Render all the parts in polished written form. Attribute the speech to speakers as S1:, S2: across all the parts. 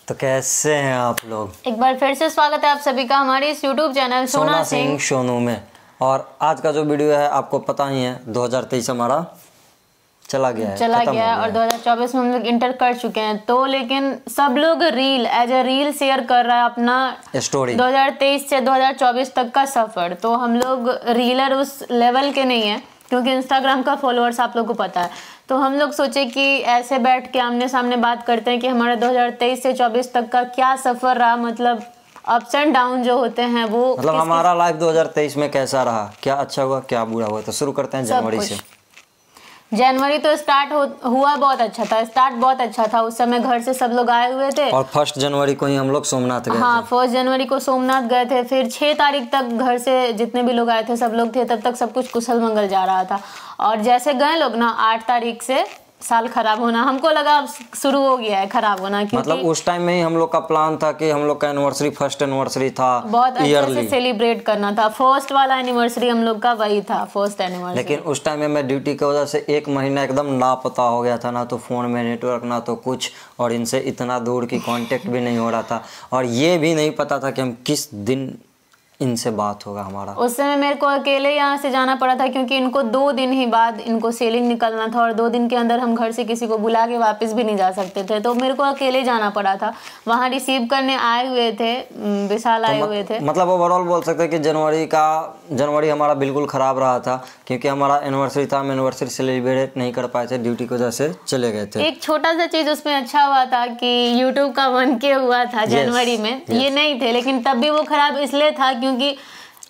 S1: तो कैसे हैं आप लोग?
S2: एक बार फिर से स्वागत है आप सभी का हमारे इस YouTube चैनल
S1: सोना सिंह सोनू में। और आज का जो वीडियो है आपको पता ही है, 2023 हमारा चला गया है
S2: और 2024 में हम लोग इंटर कर चुके हैं। तो लेकिन सब लोग एज ए रील शेयर कर रहा है अपना
S1: स्टोरी
S2: 2023 से 2024 तक का सफर। तो हम लोग रीलर उस लेवल के नहीं है, क्योंकि इंस्टाग्राम का फॉलोअर्स आप लोग को पता है। तो हम लोग सोचे कि ऐसे बैठ के आमने सामने बात करते हैं कि हमारा 2023 से 24 तक का क्या सफर रहा, मतलब अप्स एंड डाउन जो होते हैं वो,
S1: मतलब हमारा लाइफ 2023 में कैसा रहा, क्या अच्छा हुआ क्या बुरा हुआ। तो शुरू करते हैं जनवरी से।
S2: जनवरी तो स्टार्ट हुआ बहुत अच्छा था, स्टार्ट बहुत अच्छा था। उस समय घर से सब लोग आए हुए थे
S1: और 1 जनवरी को ही हम लोग सोमनाथ गए।
S2: हाँ, 1 जनवरी को सोमनाथ गए थे। फिर 6 तारीख तक घर से जितने भी लोग आए थे सब लोग थे, तब तक सब कुछ कुशल मंगल जा रहा था। और जैसे गए लोग ना 8 तारीख से साल खराब होना, हमको लगा अब शुरू हो गया है खराब होना, क्योंकि
S1: मतलब उस टाइम में ही हम लोग का प्लान था कि हम लोग का एनिवर्सरी, फर्स्ट एनिवर्सरी था,
S2: बहुत अच्छे से सेलिब्रेट करना था। फर्स्ट वाला एनिवर्सरी हम लोग का वही था, फर्स्ट एनिवर्सरी।
S1: लेकिन उस टाइम में मैं ड्यूटी की वजह से 1 महीना एकदम लापता हो गया था, ना तो फ़ोन में नेटवर्क ना तो कुछ, और इनसे इतना दूर की कांटेक्ट भी नहीं हो रहा था। और ये भी नहीं पता था कि हम किस दिन इनसे बात होगा हमारा।
S2: उस समय मेरे को अकेले यहाँ से जाना पड़ा था, क्योंकि इनको 2 दिन ही बाद इनको सेलिंग निकलना था और 2 दिन के अंदर हम घर से किसी को बुला के वापस भी नहीं जा सकते थे। तो मेरे को अकेले जाना पड़ा था। वहाँ रिसीव करने आए हुए थे, विशाल आए हुए थे।
S1: मतलब ओवरऑल बोल सकते हैं कि जनवरी हमारा बिल्कुल ख़राब रहा था, क्योंकि हमारा एनिवर्सरी था, हम एनिवर्सरी सेलिब्रेट नहीं कर पाए थे, ड्यूटी की वजह से चले गए थे।
S2: एक छोटा सा चीज़ उसमें अच्छा हुआ था कि यूट्यूब का 1K हुआ था जनवरी में। ये नहीं थे, लेकिन तब भी वो खराब इसलिए था क्योंकि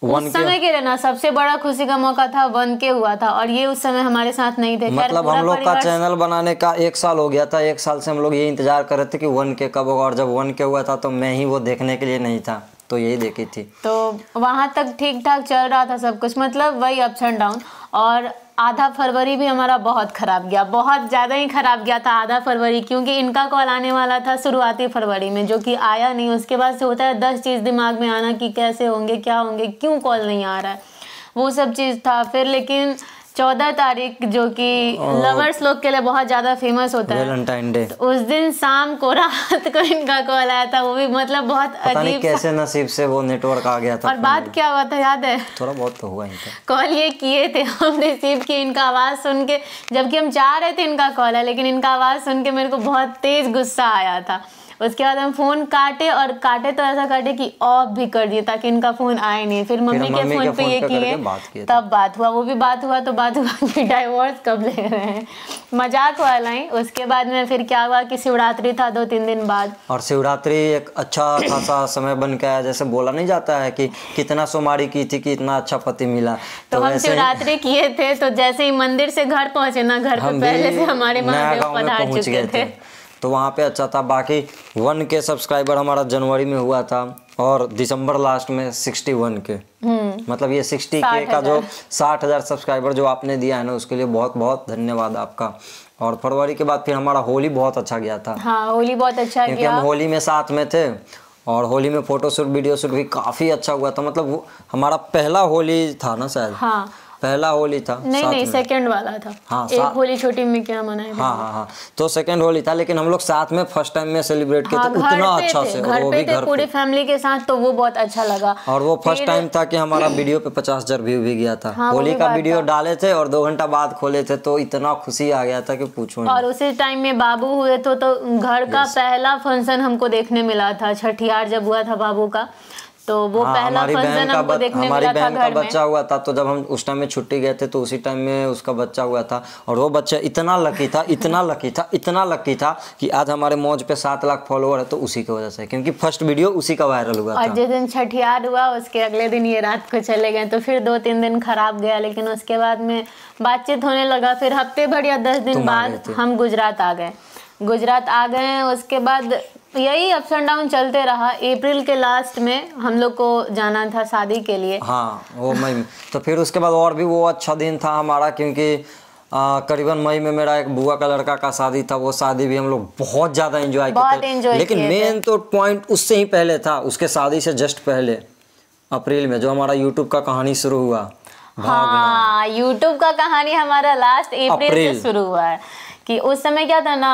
S2: उस समय के लिए ना सबसे बड़ा खुशी का मौका था, 1K हुआ था, और ये उस समय हमारे साथ नहीं थे।
S1: मतलब हम लोग का चैनल बनाने का 1 साल हो गया था। 1 साल से हम लोग ये इंतजार कर रहे थे कि 1K कब होगा, और जब 1K हुआ था तो मैं ही वो देखने के लिए नहीं था, तो यही देखी थी।
S2: तो वहां तक ठीक ठाक चल रहा था सब कुछ, मतलब वही अप्स एंड डाउन। और आधा फरवरी भी हमारा बहुत खराब गया, बहुत ज़्यादा ही खराब गया था आधा फरवरी, क्योंकि इनका कॉल आने वाला था शुरुआती फरवरी में, जो कि आया नहीं। उसके बाद से होता है 10 चीज़ दिमाग में आना कि कैसे होंगे, क्या होंगे, क्यों कॉल नहीं आ रहा है, वो सब चीज़ था। फिर लेकिन 14 तारीख, जो कि लवर्स लोग के लिए बहुत ज़्यादा फेमस होता है,
S1: वैलेंटाइन डे,
S2: तो उस दिन शाम को रात को इनका कॉल आया था। वो भी मतलब बहुत अजीब,
S1: कैसे नसीब से वो नेटवर्क आ गया था।
S2: और बात क्या हुआ था याद है?
S1: थोड़ा बहुत तो हुआ ही था।
S2: कॉल ये किए थे, हम रिसीव किए, इनका आवाज़ सुन के, जबकि हम चाह रहे थे इनका कॉल है, लेकिन इनका आवाज़ सुन के मेरे को बहुत तेज़ गुस्सा आया था। उसके बाद हम फ़ोन काटे, और काटे तो ऐसा काटे कि ऑफ भी कर दिए ताकि इनका फ़ोन आए नहीं। फिर मम्मी के फ़ोन पे ये किए, तब बात हुआ। वो भी बात हुआ तो बात हुआ कि डाइवोर्स कब ले रहे हैं, मजाक वाला ही। उसके बाद में फिर क्या हुआ कि शिवरात्रि था 2-3 दिन बाद,
S1: और शिवरात्रि एक अच्छा खासा समय बन के आया। जैसे बोला नहीं जाता है कि कितना सोमवारी की थी कि इतना अच्छा पति मिला,
S2: तो हम शिवरात्रि किए थे। तो जैसे ही मंदिर से घर पहुंचे ना, घर पे पहले से हमारे महादेव पधार चुके थे,
S1: तो वहाँ पे अच्छा था। बाकी 1K सब्सक्राइबर हमारा जनवरी में हुआ था, और दिसंबर लास्ट में 61K। मतलब ये 60K का जो 60,000 सब्सक्राइबर जो आपने दिया है ना, उसके लिए बहुत बहुत धन्यवाद आपका। और फरवरी के बाद फिर हमारा होली बहुत अच्छा गया था।
S2: हाँ, होली बहुत अच्छा
S1: क्योंकि
S2: गया।
S1: हम होली में साथ में थे, और होली में फोटो शूट वीडियो शूट भी काफ़ी अच्छा हुआ था। मतलब वो हमारा पहला होली था ना शायद।
S2: हाँ,
S1: पहला होली था।
S2: नहीं सेकंड वाला था।
S1: हाँ,
S2: एक होली छोटी में क्या मनाए थे।
S1: हाँ, तो सेकंड होली था, लेकिन हम लोग साथ में फर्स्ट टाइम में सेलिब्रेट किए, तो उतना अच्छा से,
S2: घर पे थे पूरी फैमिली के साथ, तो वो बहुत अच्छा लगा।
S1: और वो फर्स्ट टाइम था कि हमारा वीडियो पे 50,000 व्यू भी गया था। होली का वीडियो डाले थे और 2 घंटा बाद खोले थे, तो इतना खुशी आ गया था कि पूछो नहीं।
S2: और उसी टाइम में बाबू हुए तो घर का पहला फंक्शन हमको देखने मिला था। छठियार जब हुआ था बाबू का, तो वो पहला फंक्शन हमको देखने मिला था घर में।
S1: हमारी बहन का बच्चा हुआ था, तो जब हम उस टाइम में छुट्टी गए थे, तो उसी टाइम में उसका बच्चा हुआ था। और वो बच्चा इतना लकी था, इतना लकी था, इतना लकी था कि आज हमारे मौज पे 7 लाख फॉलोअर है, तो उसी की वजह से, क्योंकि फर्स्ट वीडियो उसी का वायरल हुआ था।
S2: और जिस दिन छठियार हुआ उसके अगले दिन ये रात को चले गए, तो फिर 2-3 दिन खराब गया। लेकिन उसके बाद में बातचीत होने लगा। फिर हफ्ते भर या 10 दिन बाद हम गुजरात आ गए। उसके बाद यही अप्स एंड डाउन चलते रहा। अप्रैल के लास्ट में हम लोग को जाना था शादी के लिए।
S1: हाँ, वो मई में। तो फिर उसके बाद और भी वो अच्छा दिन था हमारा, क्योंकि करीबन मई में मेरा एक बुआ का लड़का का शादी था। वो शादी भी हम लोग बहुत ज़्यादा एंजॉय किए थे। लेकिन मेन तो पॉइंट उससे ही पहले था, उसके शादी से जस्ट पहले अप्रैल में जो हमारा यूट्यूब का कहानी शुरू हुआ।
S2: हाँ, यूट्यूब का कहानी हमारा लास्ट अप्रैल से शुरू हुआ है, कि उस समय क्या था ना,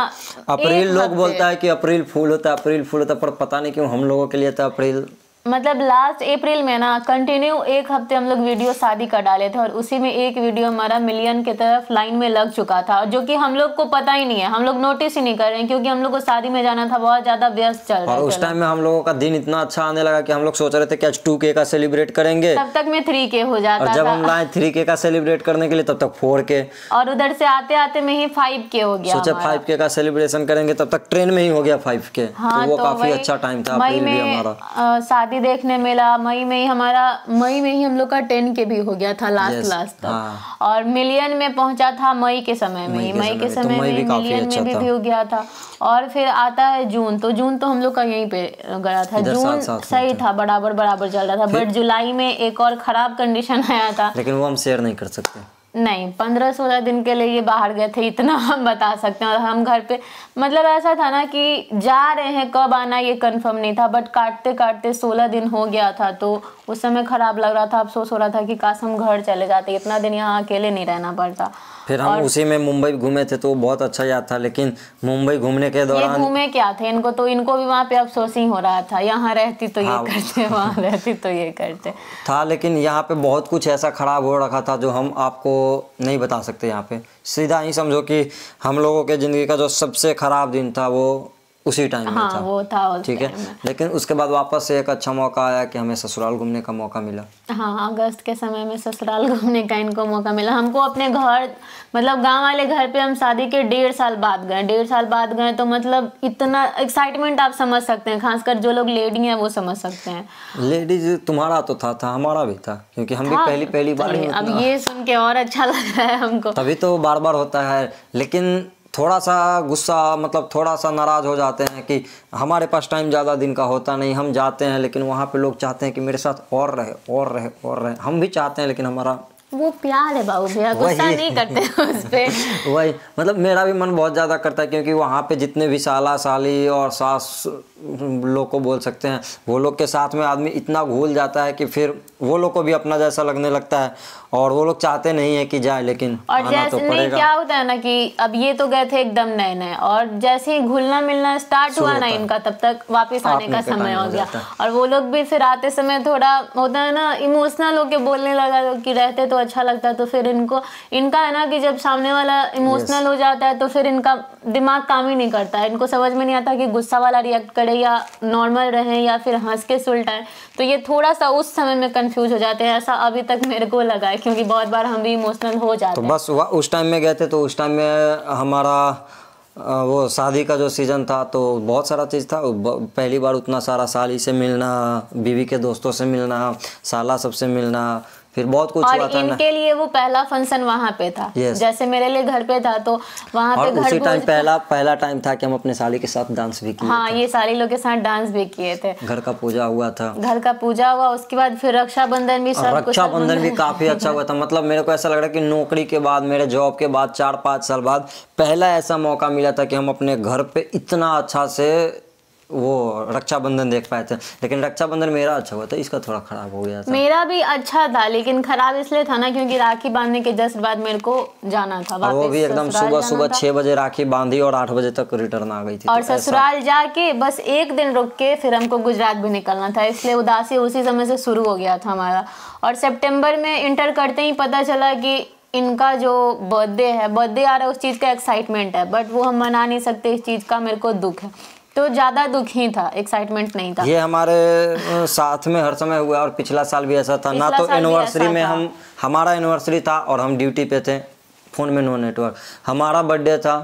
S1: अप्रैल लोग बोलता है कि अप्रैल फूल होता है, अप्रैल फूल होता है, पर पता नहीं क्यों हम लोगों के लिए था अप्रैल।
S2: मतलब लास्ट अप्रैल में ना कंटिन्यू 1 हफ्ते हम लोग वीडियो शादी का डाले थे, और उसी में एक वीडियो हमारा मिलियन की तरफ लाइन में लग चुका था, जो कि हम लोग को पता ही नहीं है, हम लोग नोटिस ही नहीं कर रहे हैं, क्योंकि हम लोग को शादी में जाना था, बहुत ज्यादा व्यस्त चल रहा है।
S1: और उस टाइम में हम लोगों का दिन इतना अच्छा आने लगा कि हम लोग सोच रहे थे कि आज 2K का सेलिब्रेट करेंगे,
S2: तब तक में 3K हो जाता
S1: और जब
S2: था।
S1: हम लाए 3K का सेलिब्रेट करने के लिए तब तक 4K,
S2: और उधर से आते आते में ही 5K हो गया।
S1: सोचा 5K का सेलिब्रेशन करेंगे, तब तक ट्रेन में ही हो गया 5K।
S2: हाँ,
S1: तो वो काफी अच्छा टाइम था।
S2: मई में शादी देखने मिला, मई में ही हम लोग का 10K भी हो गया था लास्ट तक।
S1: हाँ।
S2: और मिलियन में पहुंचा था मई के समय में मिलियन में भी हो गया था। और फिर आता है जून, तो हम लोग का यहीं पे गया था। जून सही था, बराबर चल रहा था, बट जुलाई में एक और खराब कंडीशन आया था,
S1: लेकिन वो हम शेयर नहीं कर सकते।
S2: नहीं, 15-16 दिन के लिए ये बाहर गए थे, इतना हम बता सकते हैं। और हम घर पे, मतलब ऐसा था ना कि जा रहे हैं, कब आना ये कंफर्म नहीं था, बट काटते काटते 16 दिन हो गया था। तो उस समय खराब लग रहा था, अफसोस हो रहा था कि काश हम घर चले जाते, इतना दिन यहाँ अकेले नहीं रहना पड़ता।
S1: फिर हम उसी में मुंबई घूमे थे, तो बहुत अच्छा याद था। लेकिन मुंबई घूमने के दौरान,
S2: ये घूमे क्या थे, इनको भी वहाँ पे अफसोस ही हो रहा था, यहाँ रहती तो ये करते, वहाँ रहती तो ये करते
S1: था। लेकिन यहाँ पे बहुत कुछ ऐसा खराब हो रखा था जो हम आपको नहीं बता सकते। यहाँ पे सीधा ही समझो कि हम लोगों के जिंदगी का जो सबसे खराब दिन था वो उसी टाइम में था।
S2: वो था उस
S1: ठीक है। लेकिन उसके बाद वापस से एक अच्छा मौका आया कि हमें ससुराल घूमने का मौका मिला।
S2: हाँ, अगस्त के समय में ससुराल घूमने का इनको मौका मिला। हमको अपने घर, मतलब गांव वाले घर पे हम शादी के 1.5 साल बाद गए। 1.5 साल बाद गए तो मतलब इतना एक्साइटमेंट आप समझ सकते हैं, खासकर जो लोग लेडी हैं वो समझ सकते हैं।
S1: लेडीज तुम्हारा तो था हमारा भी था, क्योंकि हम भी पहली बार।
S2: अब ये सुन के और अच्छा लग रहा है हमको।
S1: तभी तो बार होता है। लेकिन थोड़ा सा गुस्सा, मतलब थोड़ा सा नाराज हो जाते हैं कि हमारे पास टाइम ज़्यादा दिन का होता नहीं, हम जाते हैं लेकिन वहाँ पे लोग चाहते हैं कि मेरे साथ और रहे। हम भी चाहते हैं, लेकिन हमारा
S2: वो प्यार है बाबू भैया, गुस्सा नहीं करते उस पे।
S1: वही, मतलब मेरा भी मन बहुत ज़्यादा करता है, क्योंकि वहाँ पे जितने भी साला साली और सास लोग को बोल सकते हैं, वो लोग के साथ में आदमी इतना घुल जाता है कि फिर वो लोग को भी अपना जैसा लगने लगता है, और वो लोग चाहते नहीं है कि जाए, लेकिन
S2: और जैसे तो नहीं, क्या होता है ना कि अब ये तो गए थे एकदम नए, और जैसे ही घुलना मिलना स्टार्ट हुआ ना इनका, तब तक वापस आने का समय हो गया। और वो लोग भी फिर आते समय थोड़ा होता है ना, इमोशनल होके बोलने लगा कि रहते तो अच्छा लगता है। तो फिर इनका है ना कि जब सामने वाला इमोशनल हो जाता है तो फिर इनका दिमाग काम ही नहीं करता है, इनको समझ में नहीं आता कि गुस्सा वाला रिएक्ट करे या नॉर्मल रहे या फिर हंस के सुलटाएं। तो ये थोड़ा सा उस समय में कंफ्यूज हो जाते हैं, ऐसा अभी तक मेरे को लगा है, क्योंकि बहुत बार हम भी इमोशनल हो जाते हैं।
S1: तो बस उस टाइम में गए थे, तो उस टाइम में हमारा वो शादी का जो सीजन था, तो बहुत सारा चीज़ था। पहली बार उतना सारा साली से मिलना, बीवी के दोस्तों से मिलना, साला सबसे मिलना, फिर बहुत कुछ हुआ था।
S2: इनके लिए वो पहला फंक्शन वहाँ पे था। जैसे मेरे लिए घर पे था, तो वहाँ पे
S1: उसी टाइम पहला टाइम था कि हम अपने साली के साथ डांस भी किए।
S2: हाँ, ये साली लोग के साथ डांस भी किए थे।
S1: घर का पूजा हुआ था।
S2: उसके बाद फिर रक्षाबंधन भी,
S1: रक्षाबंधन भी काफी अच्छा हुआ था। मतलब मेरे को ऐसा लग रहा है कि नौकरी के बाद, मेरे जॉब के बाद 4-5 साल बाद पहला ऐसा मौका मिला था कि हम अपने घर पे इतना अच्छा से वो रक्षाबंधन देख पाए थे। लेकिन रक्षाबंधन मेरा अच्छा हुआ था, इसका थोड़ा खराब हो गया था।
S2: मेरा भी अच्छा था, लेकिन खराब इसलिए था ना क्योंकि राखी बांधने के जस्ट बाद मेरे को जाना था वापस।
S1: वो भी एकदम सुबह 6 बजे राखी बांधी और 8 बजे तक रिटर्न आ गई थी।
S2: और ससुराल जाके बस 1 दिन रुक के फिर हमको गुजरात भी निकलना था, इसलिए उदासी उसी समय से शुरू हो गया था हमारा। और सितंबर में इंटर करते ही पता चला कि इनका जो बर्थडे आ रहा है, उस चीज़ का एक्साइटमेंट है, बट वो हम मना नहीं सकते, इस चीज़ का मेरे को दुख है। तो ज़्यादा दुख ही था, एक्साइटमेंट नहीं था।
S1: ये हमारे साथ में हर समय हुआ, और पिछला साल भी ऐसा था ना। तो एनिवर्सरी में हमारा एनिवर्सरी था और हम ड्यूटी पे थे, फ़ोन में नो नेटवर्क। हमारा बर्थडे था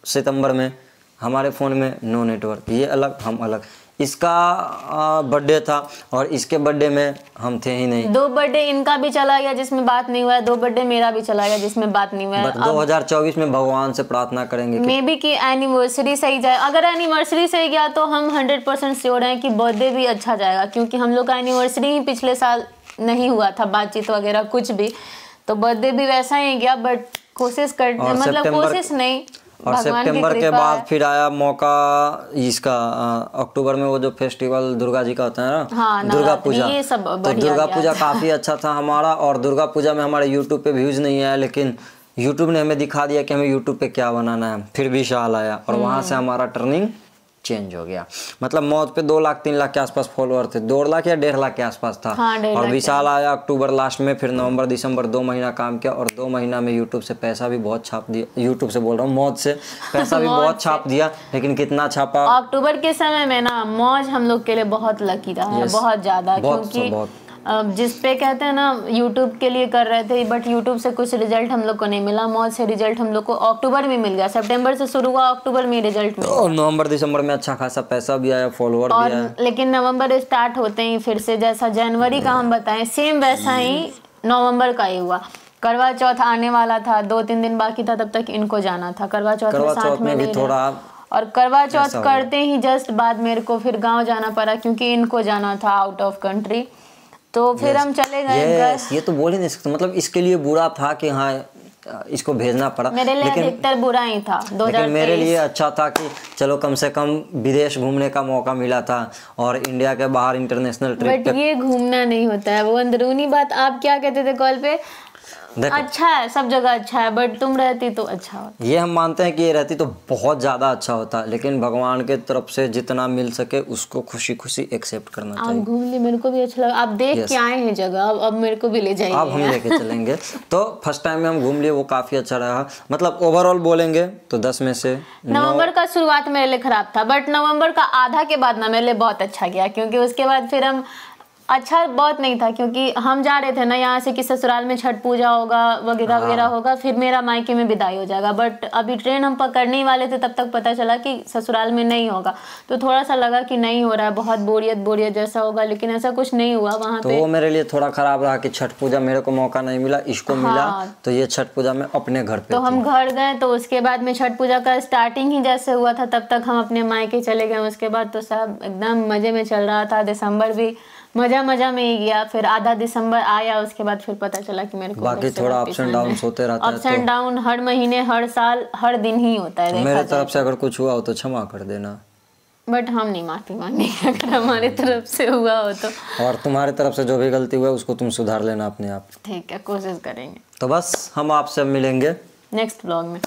S1: सितंबर में, हमारे फ़ोन में नो नेटवर्क। ये अलग, हम अलग। इसका बर्थडे था और इसके बर्थडे में हम थे ही नहीं।
S2: 2 बर्थडे इनका भी चला गया जिसमें बात नहीं हुआ है, 2 बर्थडे मेरा भी चला गया जिसमें बात नहीं हुआ है।
S1: 2024 में भगवान से प्रार्थना करेंगे
S2: मे बी कि एनिवर्सरी सही जाए। अगर एनिवर्सरी सही गया तो हम 100% श्योर हैं कि बर्थडे भी अच्छा जाएगा, क्योंकि हम लोग का एनिवर्सरी ही पिछले साल नहीं हुआ था, बातचीत वगैरह कुछ भी। तो बर्थडे भी वैसा ही गया, बट कोशिश कर, मतलब कोशिश नहीं।
S1: और सितंबर के बाद फिर आया मौका इसका, अक्टूबर में वो जो फेस्टिवल दुर्गा जी का होता है ना,
S2: हाँ,
S1: दुर्गा पूजा।
S2: ये सब
S1: तो दुर्गा पूजा काफ़ी अच्छा था हमारा। और दुर्गा पूजा में हमारे यूट्यूब पे व्यूज़ नहीं आया, लेकिन यूट्यूब ने हमें दिखा दिया कि हमें यूट्यूब पे क्या बनाना है। फिर विशाल आया और वहाँ से हमारा टर्निंग चेंज हो गया। मतलब मौज पे 2 लाख 3 लाख के आसपास फॉलोअर थे, 2 लाख या 1.5 लाख के आसपास था।
S2: हाँ,
S1: और विशाल आया अक्टूबर लास्ट में, फिर नवंबर दिसंबर 2 महीना काम किया और 2 महीना में यूट्यूब से पैसा भी बहुत छाप दिया। यूट्यूब से बोल रहा हूँ, मौज से पैसा भी बहुत छाप दिया। लेकिन कितना छापा?
S2: अक्टूबर के समय में ना मौज हम लोग के लिए बहुत लकी रहा, बहुत ज्यादा, क्योंकि जिस पे कहते हैं ना यूट्यूब के लिए कर रहे थे, बट यूट्यूब से कुछ रिजल्ट हम लोग को नहीं मिला। मौज से रिजल्ट हम लोग को अक्टूबर में मिल गया। सितंबर से शुरू हुआ, अक्टूबर में रिजल्ट मिला
S1: और नवंबर दिसंबर में अच्छा खासा पैसा भी आया, फॉलोअर भी आया।
S2: लेकिन नवंबर स्टार्ट होते ही फिर से जैसा जनवरी का हम बताएं सेम वैसा ही नवंबर का ही हुआ। करवा चौथ आने वाला था, 2-3 दिन बाकी था, तब तक इनको जाना था। करवा चौथ में साथ में नहीं
S1: थोड़ा,
S2: और करवा चौथ करते ही जस्ट बाद मेरे को फिर गाँव जाना पड़ा, क्योंकि इनको जाना था आउट ऑफ कंट्री। तो फिर हम चले गए।
S1: ये तो बोल ही नहीं सकते, मतलब इसके लिए बुरा था कि हाँ इसको भेजना पड़ा।
S2: मेरे लिए अधिकतर बुरा ही था।
S1: लेकिन मेरे लिए अच्छा था कि चलो कम से कम विदेश घूमने का मौका मिला था और इंडिया के बाहर इंटरनेशनल ट्रिप।
S2: बट ये घूमना नहीं होता है, वो अंदरूनी बात। आप क्या कहते थे कॉल पे? अच्छा है, सब जगह अच्छा है, बट तुम रहती तो अच्छा होता।
S1: ये हम मानते हैं कि ये रहती तो बहुत ज्यादा अच्छा होता, लेकिन भगवान के तरफ से जितना मिल सके उसको खुशी खुशी एक्सेप्ट करना चाहिए।
S2: आप घूम लिए, मेरे को भी अच्छा लगा। आप देख के आए हैं जगह, अब मेरे को भी ले जाइए।
S1: अब हम लेके चलेंगे। तो फर्स्ट टाइम में हम घूम लिए, वो काफी अच्छा रहा। मतलब ओवरऑल बोलेंगे तो 10 में से
S2: नवंबर का शुरुआत मेरे लिए खराब था, बट नवंबर का आधा के बाद ना मेरे लिए बहुत अच्छा गया, क्योंकि उसके बाद फिर हम अच्छा बहुत नहीं था, क्योंकि हम जा रहे थे ना यहाँ से कि ससुराल में छठ पूजा होगा वगैरह वगैरह होगा, फिर मेरा मायके में विदाई हो जाएगा। बट अभी ट्रेन हम पकड़ने ही वाले थे, तब तक पता चला कि ससुराल में नहीं होगा। तो थोड़ा सा लगा कि नहीं हो रहा है, बहुत बोरियत जैसा होगा, लेकिन ऐसा कुछ नहीं हुआ वहाँ पे।
S1: तो वो मेरे लिए थोड़ा खराब रहा कि छठ पूजा मेरे को मौका नहीं मिला, इसको मिला। तो ये छठ पूजा में अपने घर पे,
S2: तो हम घर गए। तो उसके बाद में छठ पूजा का स्टार्टिंग ही जैसे हुआ था, तब तक हम अपने मायके चले गए। उसके बाद तो सब एकदम मजे में चल रहा था। दिसंबर भी मजा में ही गया। फिर आधा दिसंबर आया, उसके बाद फिर पता चला कि मेरे को
S1: बाकी थोड़ा अप्स एंड डाउन होते रहता है।
S2: अप्स एंड डाउन हर महीने, हर साल, हर दिन ही होता है।
S1: मेरे तरफ से अगर कुछ हुआ हो तो क्षमा कर देना,
S2: बट हम नहीं माफी मांगेंगे अगर हमारे तरफ से हुआ हो तो।
S1: और तुम्हारी तरफ से जो भी गलती हुआ उसको तुम सुधार लेना अपने आप।
S2: ठीक है, कोशिश करेंगे।
S1: तो बस हम आपसे मिलेंगे
S2: नेक्स्ट व्लॉग में।